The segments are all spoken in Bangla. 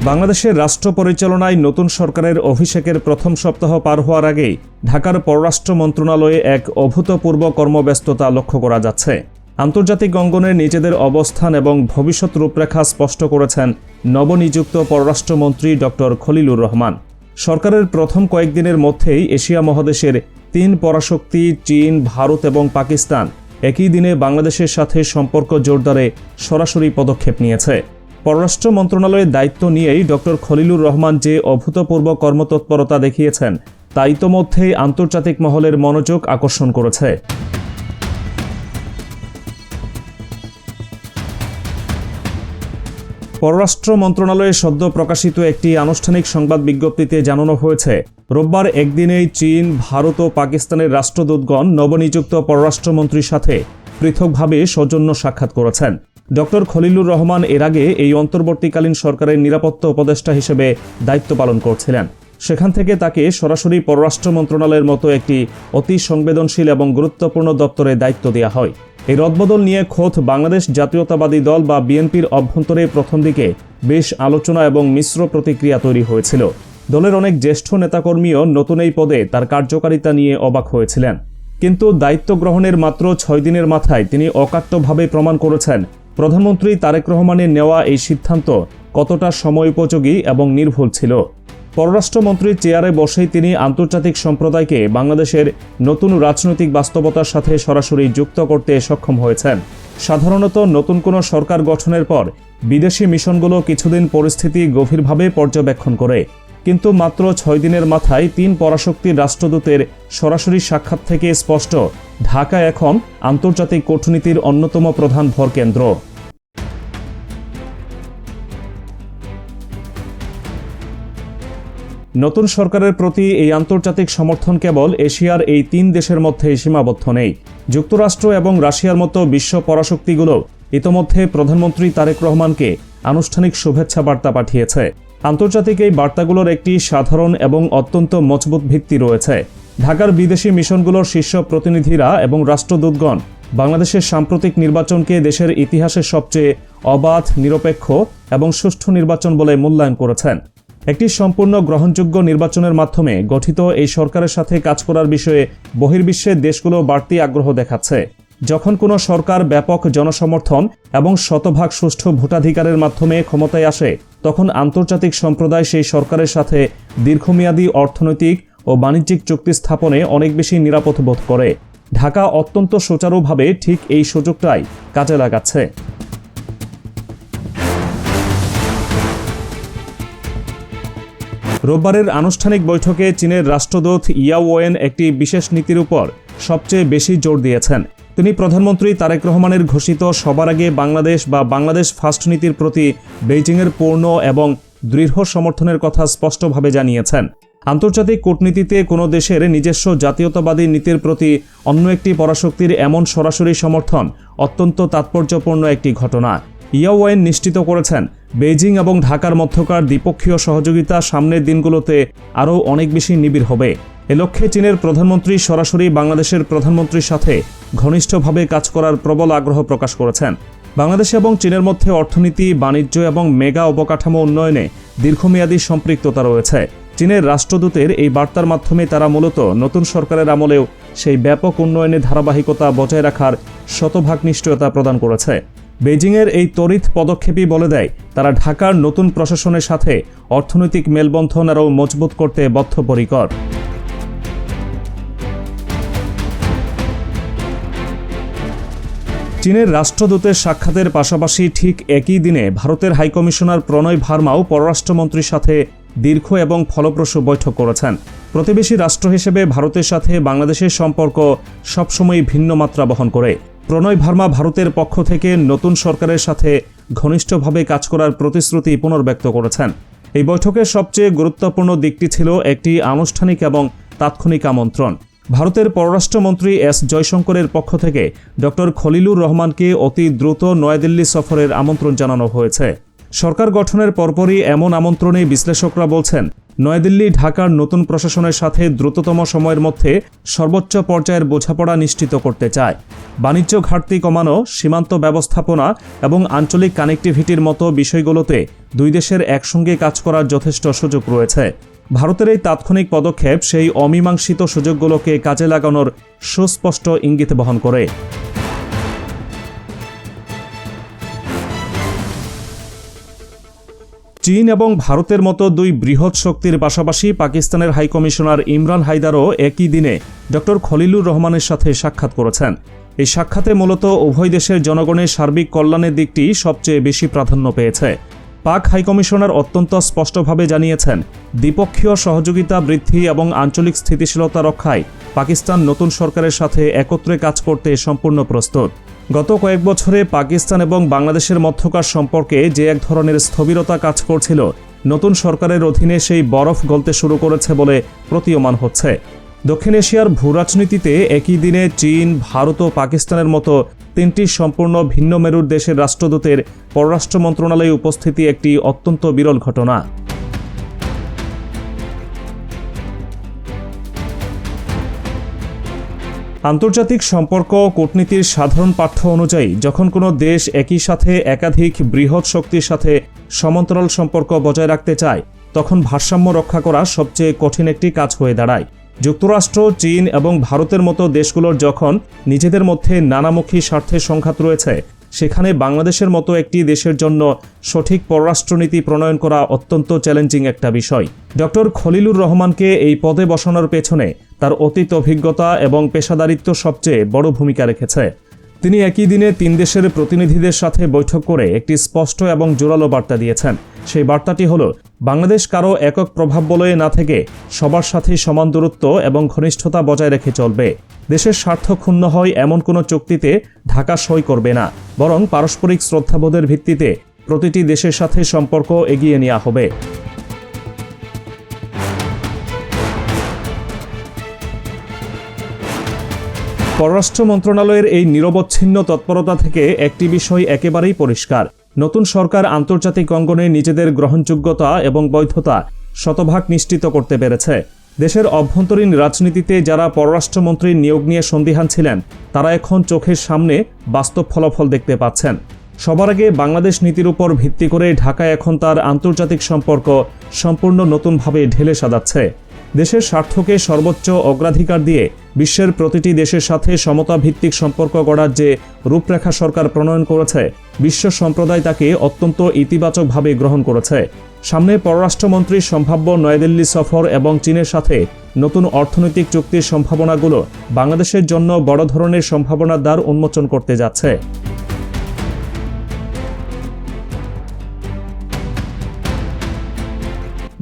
বাংলাদেশের রাষ্ট্র পরিচালনায় নতুন সরকারের অভিষেকের প্রথম সপ্তাহ পার হওয়ার আগেই ঢাকার পররাষ্ট্র মন্ত্রণালয়ে এক অভূতপূর্ব কর্মব্যস্ততা লক্ষ্য করা যাচ্ছে। আন্তর্জাতিক অঙ্গনে নিজেদের অবস্থান এবং ভবিষ্যৎ রূপরেখা স্পষ্ট করেছেন নবনিযুক্ত পররাষ্ট্রমন্ত্রী ডক্টর খলিলুর রহমান। সরকারের প্রথম কয়েকদিনের মধ্যেই এশিয়া মহাদেশের ৩ পরাশক্তি চীন, ভারত এবং পাকিস্তান একই দিনে বাংলাদেশের সাথে সম্পর্ক জোরদারে সরাসরি পদক্ষেপ নিয়েছে। পররাষ্ট্র মন্ত্রণালয়ের দায়িত্ব নিয়েই ডক্টর খলিলুর রহমান যে অভূতপূর্ব কর্মতৎপরতা দেখিয়েছেন তা ইতোমধ্যেই আন্তর্জাতিক মহলের মনোযোগ আকর্ষণ করেছে। পররাষ্ট্র মন্ত্রণালয়ে সদ্য প্রকাশিত একটি আনুষ্ঠানিক সংবাদ বিজ্ঞপ্তিতে জানানো হয়েছে, রোববার একদিনেই চীন, ভারত ও পাকিস্তানের রাষ্ট্রদূতগণ নবনিযুক্ত পররাষ্ট্রমন্ত্রীর সাথে পৃথকভাবে সৌজন্য সাক্ষাৎ করেছেন। ডক্টর খলিলুর রহমান এর আগে এই অন্তর্বর্তীকালীন সরকারের নিরাপত্তা উপদেষ্টা হিসেবে দায়িত্ব পালন করছিলেন। সেখান থেকে তাকে সরাসরি পররাষ্ট্র মন্ত্রণালয়ের মতো একটি অতি সংবেদনশীল এবং গুরুত্বপূর্ণ দপ্তরে দায়িত্ব দেওয়া হয়। এই রদবদল নিয়ে খোদ বাংলাদেশ জাতীয়তাবাদী দল বা বিএনপির অভ্যন্তরে প্রথম দিকে বেশ আলোচনা এবং মিশ্র প্রতিক্রিয়া তৈরি হয়েছিল। দলের অনেক জ্যেষ্ঠ নেতাকর্মীও নতুন এই পদে তার কার্যকারিতা নিয়ে অবাক হয়েছিলেন। কিন্তু দায়িত্ব গ্রহণের মাত্র 6 দিনের মাথায় তিনি অকাট্যভাবে প্রমাণ করেছেন প্রধানমন্ত্রী তারেক রহমানের নেওয়া এই সিদ্ধান্ত কতটা সময়োপযোগী এবং নির্ভুল ছিল। পররাষ্ট্রমন্ত্রীর চেয়ারে বসেই তিনি আন্তর্জাতিক সম্প্রদায়কে বাংলাদেশের নতুন রাজনৈতিক বাস্তবতার সাথে সরাসরি যুক্ত করতে সক্ষম হয়েছেন। সাধারণত নতুন কোনো সরকার গঠনের পর বিদেশি মিশনগুলো কিছুদিন পরিস্থিতি গভীরভাবে পর্যবেক্ষণ করে, কিন্তু মাত্র 6 দিনের মাথায় 3 পরাশক্তির রাষ্ট্রদূতের সরাসরি সাক্ষাৎ থেকে স্পষ্ট ঢাকা এখন আন্তর্জাতিক কূটনীতির অন্যতম প্রধান ভরকেন্দ্র। নতুন সরকারের প্রতি এই আন্তর্জাতিক সমর্থন কেবল এশিয়ার এই 3 দেশের মধ্যে সীমাবদ্ধ নেই। যুক্তরাষ্ট্র এবং রাশিয়ার মতো বিশ্ব পরাশক্তিগুলো ইতোমধ্যে প্রধানমন্ত্রী তারেক রহমানকে আনুষ্ঠানিক শুভেচ্ছা বার্তা পাঠিয়েছে। আন্তর্জাতিক এই বার্তাগুলোর একটি সাধারণ এবং অত্যন্ত মজবুত ভিত্তি রয়েছে। ঢাকার বিদেশি মিশনগুলোর শীর্ষ প্রতিনিধিরা এবং রাষ্ট্রদূতগণ বাংলাদেশের সাম্প্রতিক নির্বাচনকে দেশের ইতিহাসের সবচেয়ে অবাধ, নিরপেক্ষ এবং সুষ্ঠু নির্বাচন বলে মূল্যায়ন করেছেন। একটি সম্পূর্ণ গ্রহণযোগ্য নির্বাচনের মাধ্যমে গঠিত এই সরকারের সাথে কাজ করার বিষয়ে বহির্বিশ্বের দেশগুলো বাড়তি আগ্রহ দেখাচ্ছে। যখন কোনো সরকার ব্যাপক জনসমর্থন এবং শতভাগ সুষ্ঠু ভোটাধিকারের মাধ্যমে ক্ষমতায় আসে, তখন আন্তর্জাতিক সম্প্রদায় সেই সরকারের সাথে দীর্ঘমেয়াদী অর্থনৈতিক ও বাণিজ্যিক চুক্তি স্থাপনে অনেক বেশি নিরাপদ বোধ করে। ঢাকা অত্যন্ত সুচারুভাবে ঠিক এই সুযোগটাই কাজে লাগাচ্ছে। রোববারের আনুষ্ঠানিক বৈঠকে চীনের রাষ্ট্রদূত ইয়াও ওয়েন একটি বিশেষ নীতির উপর সবচেয়ে বেশি জোর দিয়েছেন। তিনি প্রধানমন্ত্রী তারেক রহমানের ঘোষিত সবার আগে বাংলাদেশ বা বাংলাদেশ ফার্স্ট নীতির প্রতি বেইজিংয়ের পূর্ণ এবং দৃঢ় সমর্থনের কথা স্পষ্টভাবে জানিয়েছেন। আন্তর্জাতিক কূটনীতিতে কোনো দেশের নিজস্ব জাতীয়তাবাদী নীতির প্রতি অন্য একটি পরাশক্তির এমন সরাসরি সমর্থন অত্যন্ত তাৎপর্যপূর্ণ একটি ঘটনা। ইয়াও ওয়েন নিশ্চিত করেছেন, বেইজিং এবং ঢাকার মধ্যকার দ্বিপক্ষীয় সহযোগিতা সামনের দিনগুলোতে আরও অনেক বেশি নিবিড় হবে। এ লক্ষ্যে চীনের প্রধানমন্ত্রী সরাসরি বাংলাদেশের প্রধানমন্ত্রীর সাথে ঘনিষ্ঠভাবে কাজ করার প্রবল আগ্রহ প্রকাশ করেছেন। বাংলাদেশ এবং চীনের মধ্যে অর্থনীতি, বাণিজ্য এবং মেগা অবকাঠামো উন্নয়নে দীর্ঘমেয়াদী সম্পৃক্ততা রয়েছে। চীনের রাষ্ট্রদূতের এই বার্তার মাধ্যমে তারা মূলত নতুন সরকারের আমলেও সেই ব্যাপক উন্নয়নের ধারাবাহিকতা বজায় রাখার শতভাগ নিশ্চয়তা প্রদান করেছে। বেইজিংয়ের এই তড়িৎ পদক্ষেপই বলে দেয় তারা ঢাকার নতুন প্রশাসনের সাথে অর্থনৈতিক মেলবন্ধন আরও মজবুত করতে বদ্ধপরিকর। চীনের রাষ্ট্রদূতের সাক্ষাতের পাশাপাশি ঠিক একই দিনে ভারতের হাইকমিশনার প্রণয় ভার্মাও পররাষ্ট্রমন্ত্রীর সাথে দীর্ঘ এবং ফলপ্রসূ বৈঠক করেছেন। প্রতিবেশী রাষ্ট্র হিসেবে ভারতের সাথে বাংলাদেশের সম্পর্ক সবসময় ভিন্ন মাত্রা বহন করে। প্রণয় ভার্মা ভারতের পক্ষ থেকে নতুন সরকারের সাথে ঘনিষ্ঠভাবে কাজ করার প্রতিশ্রুতি পুনর্ব্যক্ত করেছেন। এই বৈঠকের সবচেয়ে গুরুত্বপূর্ণ দিকটি ছিল একটি আনুষ্ঠানিক এবং তাৎক্ষণিক আমন্ত্রণ। ভারতের পররাষ্ট্রমন্ত্রী এস জয়শঙ্করের পক্ষ থেকে ডক্টর খলিলুর রহমানকে অতি দ্রুত নয়াদিল্লি সফরের আমন্ত্রণ জানানো হয়েছে। সরকার গঠনের পরপরই এমন আমন্ত্রণে বিশ্লেষকরা বলছেন, নয়াদিল্লি ঢাকার নতুন প্রশাসনের সাথে দ্রুততম সময়ের মধ্যে সর্বোচ্চ পর্যায়ের বোঝাপড়া নিশ্চিত করতে চায়। বাণিজ্য ঘাটতি কমানো, সীমান্ত ব্যবস্থাপনা এবং আঞ্চলিক কানেক্টিভিটির মতো বিষয়গুলোতে দুই দেশের একসঙ্গে কাজ করার যথেষ্ট সুযোগ রয়েছে। ভারতের এই তাৎক্ষণিক পদক্ষেপ সেই অমীমাংসিত সুযোগগুলোকে কাজে লাগানোর সুস্পষ্ট ইঙ্গিত বহন করে। চীন এবং ভারতের মতো দুই বৃহৎ শক্তির পাশাপাশি পাকিস্তানের হাইকমিশনার ইমরান হায়দারও একই দিনে ডক্টর খলিলুর রহমানের সাথে সাক্ষাৎ করেছেন। এই সাক্ষাতে মূলত উভয় দেশের জনগণের সার্বিক কল্যাণের দিকটি সবচেয়ে বেশি প্রাধান্য পেয়েছে। পাক হাইকমিশনার অত্যন্ত স্পষ্টভাবে জানিয়েছেন, দ্বিপক্ষীয় সহযোগিতা বৃদ্ধি এবং আঞ্চলিক স্থিতিশীলতা রক্ষায় পাকিস্তান নতুন সরকারের সাথে একত্রে কাজ করতে সম্পূর্ণ প্রস্তুত। গত কয়েক বছরে পাকিস্তান এবং বাংলাদেশের মধ্যকার সম্পর্কে যে এক ধরনের স্থবিরতা কাজ করছিল, নতুন সরকারের অধীনে সেই বরফ গলতে শুরু করেছে বলে প্রতীয়মান হচ্ছে। দক্ষিণ এশিয়ার ভূরাজনীতিতে একই দিনে চীন, ভারত ও পাকিস্তানের মতো তিনটি সম্পূর্ণ ভিন্ন মেরুর দেশের রাষ্ট্রদূতের পররাষ্ট্র মন্ত্রণালয়ে উপস্থিতি একটি অত্যন্ত বিরল ঘটনা। আন্তর্জাতিক সম্পর্ক কূটনীতির সাধারণ পাঠ্য অনুযায়ী যখন কোনো দেশ একই সাথে একাধিক বৃহৎ শক্তির সাথে সমান্তরাল সম্পর্ক বজায় রাখতে চায়, তখন ভারসাম্য রক্ষা করা সবচেয়ে কঠিন একটি কাজ হয়ে দাঁড়ায়। যুক্তরাষ্ট্র, চীন এবং ভারতের মতো দেশগুলোর যখন নিজেদের মধ্যে নানামুখী স্বার্থের সংঘাত রয়েছে, সেখানে বাংলাদেশের মতো একটি দেশের জন্য সঠিক পররাষ্ট্রনীতি প্রণয়ন করা অত্যন্ত চ্যালেঞ্জিং একটা বিষয়। ডক্টর খলিলুর রহমানকে এই পদে বসানোর পেছনে তার অতীত অভিজ্ঞতা এবং পেশাদারিত্ব সবচেয়ে বড় ভূমিকা রেখেছে। তিনি একই দিনে তিন দেশের প্রতিনিধিদের সাথে বৈঠক করে একটি স্পষ্ট এবং জোরালো বার্তা দিয়েছেন। সেই বার্তাটি হলো, বাংলাদেশ কারো একক প্রভাব বলয়ে না থেকে সবার সাথেই সমান দূরত্ব এবং ঘনিষ্ঠতা বজায় রেখে চলবে। দেশের স্বার্থ ক্ষুণ্ণ হয় এমন কোনো চুক্তিতে ঢাকা সই করবে না, বরং পারস্পরিক শ্রদ্ধাবোধের ভিত্তিতে প্রতিটি দেশের সাথে সম্পর্ক এগিয়ে নেওয়া হবে। পররাষ্ট্র মন্ত্রণালয়ের এই নিরবচ্ছিন্ন তৎপরতা থেকে একটি বিষয় একেবারেই পরিষ্কার, নতুন সরকার আন্তর্জাতিক অঙ্গনে নিজেদের গ্রহণযোগ্যতা এবং বৈধতা শতভাগ নিশ্চিত করতে পেরেছে। দেশের অভ্যন্তরীণ রাজনীতিতে যারা পররাষ্ট্রমন্ত্রীর নিয়োগ নিয়ে সন্দিহান ছিলেন, তারা এখন চোখের সামনে বাস্তব ফলাফল দেখতে পাচ্ছেন। সবার আগে বাংলাদেশ নীতির উপর ভিত্তি করে ঢাকা এখন তার আন্তর্জাতিক সম্পর্ক সম্পূর্ণ নতুনভাবে ঢেলে সাজাচ্ছে। দেশের স্বার্থকে সর্বোচ্চ অগ্রাধিকার দিয়ে বিশ্বের প্রতিটি দেশের সাথে সমতা ভিত্তিক সম্পর্ক গড়ার যে রূপরেখা সরকার প্রণয়ন করেছে, বিশ্ব সম্প্রদায় তাকে অত্যন্ত ইতিবাচকভাবে গ্রহণ করেছে। সামনে পররাষ্ট্রমন্ত্রীর সম্ভাব্য নয়াদিল্লি সফর এবং চীনের সাথে নতুন অর্থনৈতিক চুক্তির সম্ভাবনাগুলো বাংলাদেশের জন্য বড় ধরনের সম্ভাবনার দ্বার উন্মোচন করতে যাচ্ছে।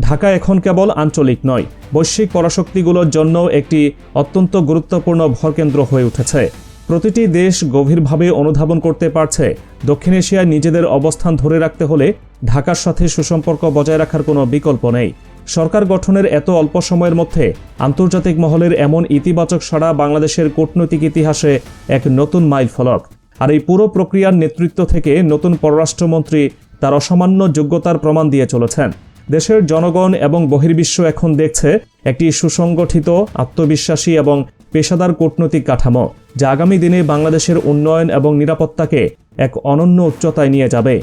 ঢাকা এখন কেবল আঞ্চলিক নয়, বৈশ্বিক পরাশক্তিগুলোর জন্য একটি অত্যন্ত গুরুত্বপূর্ণ ভরকেন্দ্র হয়ে উঠেছে। প্রতিটি দেশ গভীরভাবে অনুধাবন করতে পারছে, দক্ষিণ এশিয়ায় নিজেদের অবস্থান ধরে রাখতে হলে ঢাকার সাথে সুসম্পর্ক বজায় রাখার কোনো বিকল্প নেই। সরকার গঠনের এত অল্প সময়ের মধ্যে আন্তর্জাতিক মহলের এমন ইতিবাচক সাড়া বাংলাদেশের কূটনৈতিক ইতিহাসে এক নতুন মাইলফলক। আর এই পুরো প্রক্রিয়ার নেতৃত্ব থেকে নতুন পররাষ্ট্রমন্ত্রী তার অসামান্য যোগ্যতার প্রমাণ দিয়ে চলেছেন। দেশের জনগণ এবং বহির্বিশ্ব এখন দেখছে একটি সুসংগঠিত, আত্মবিশ্বাসী এবং পেশাদার কূটনৈতিক কাঠামো, যা আগামী দিনে বাংলাদেশের উন্নয়ন এবং নিরাপত্তাকে এক অনন্য উচ্চতায় নিয়ে যাবে।